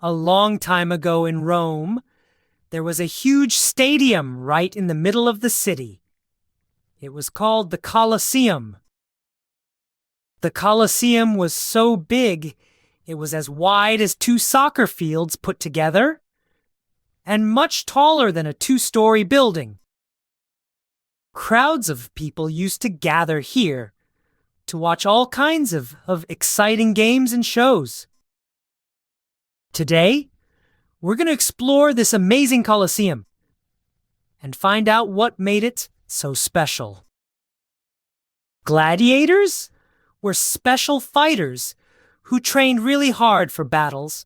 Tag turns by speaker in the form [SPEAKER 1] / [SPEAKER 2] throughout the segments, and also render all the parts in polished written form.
[SPEAKER 1] A long time ago in Rome, there was a huge stadium right in the middle of the city. It was called the Colosseum. The Colosseum was so big, it was as wide as 2 soccer fields put together, and much taller than a 2-story building. Crowds of people used to gather here to watch all kinds of exciting games and shows. Today, we're going to explore this amazing Colosseum and find out what made it so special. Gladiators were special fighters who trained really hard for battles.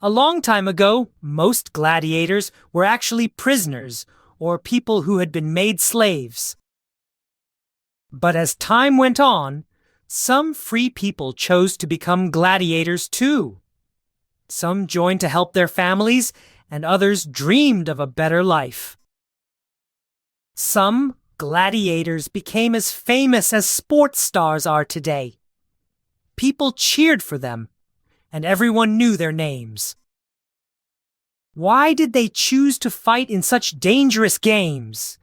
[SPEAKER 1] A long time ago, most gladiators were actually prisoners or people who had been made slaves. But as time went on, some free people chose to become gladiators too. Some joined to help their families, and others dreamed of a better life. Some gladiators became as famous as sports stars are today. People cheered for them, and everyone knew their names. Why did they choose to fight in such dangerous games?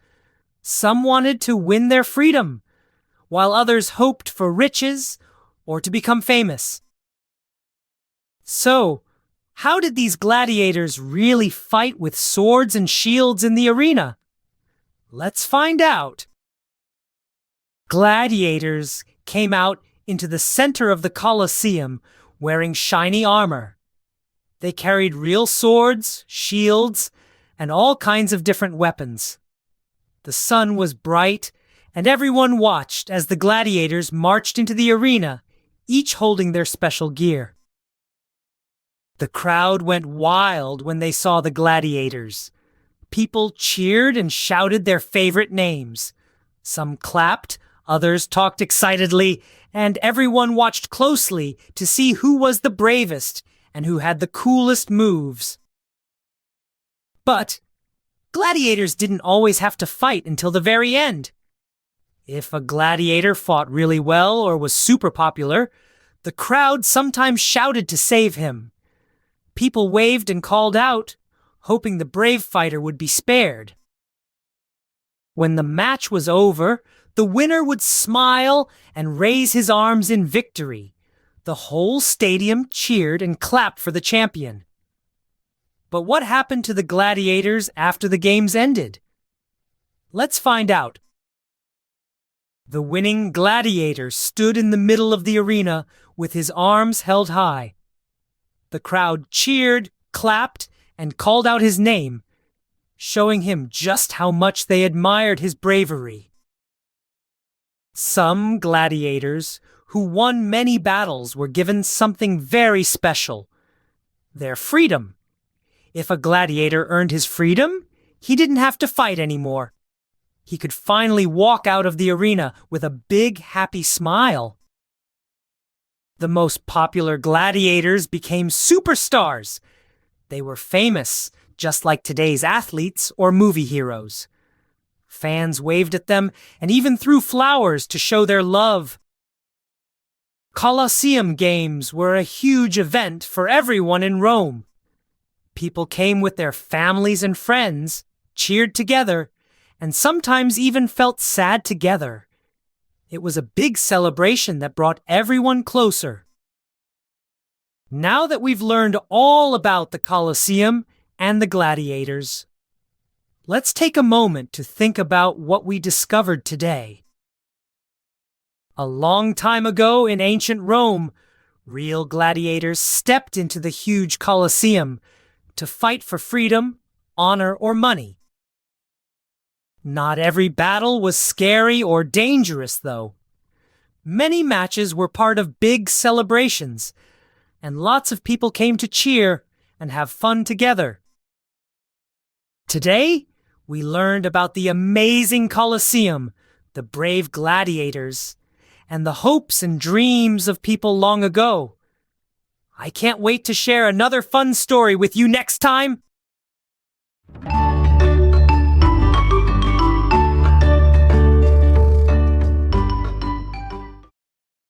[SPEAKER 1] Some wanted to win their freedom, while others hoped for riches or to become famous. So, how did these gladiators really fight with swords and shields in the arena? Let's find out. Gladiators came out into the center of the Colosseum wearing shiny armor. They carried real swords, shields, and all kinds of different weapons. The sun was bright, and everyone watched as the gladiators marched into the arena, each holding their special gear. The crowd went wild when they saw the gladiators. People cheered and shouted their favorite names. Some clapped, others talked excitedly, and everyone watched closely to see who was the bravest and who had the coolest moves. But gladiators didn't always have to fight until the very end. If a gladiator fought really well or was super popular, the crowd sometimes shouted to save him. People waved and called out, hoping the brave fighter would be spared. When the match was over, the winner would smile and raise his arms in victory. The whole stadium cheered and clapped for the champion. But what happened to the gladiators after the games ended? Let's find out. The winning gladiator stood in the middle of the arena with his arms held high. The crowd cheered, clapped, and called out his name, showing him just how much they admired his bravery. Some gladiators who won many battles were given something very special: their freedom. If a gladiator earned his freedom, he didn't have to fight anymore. He could finally walk out of the arena with a big, happy smile. The most popular gladiators became superstars. They were famous, just like today's athletes or movie heroes. Fans waved at them and even threw flowers to show their love. Colosseum games were a huge event for everyone in Rome. People came with their families and friends, cheered together, and sometimes even felt sad together. It was a big celebration that brought everyone closer. Now that we've learned all about the Colosseum and the gladiators, let's take a moment to think about what we discovered today. A long time ago in ancient Rome, real gladiators stepped into the huge Colosseum to fight for freedom, honor, or money. Not every battle was scary or dangerous, though. Many matches were part of big celebrations, and lots of people came to cheer and have fun together. Today, we learned about the amazing Colosseum, the brave gladiators, and the hopes and dreams of people long ago. I can't wait to share another fun story with you next time.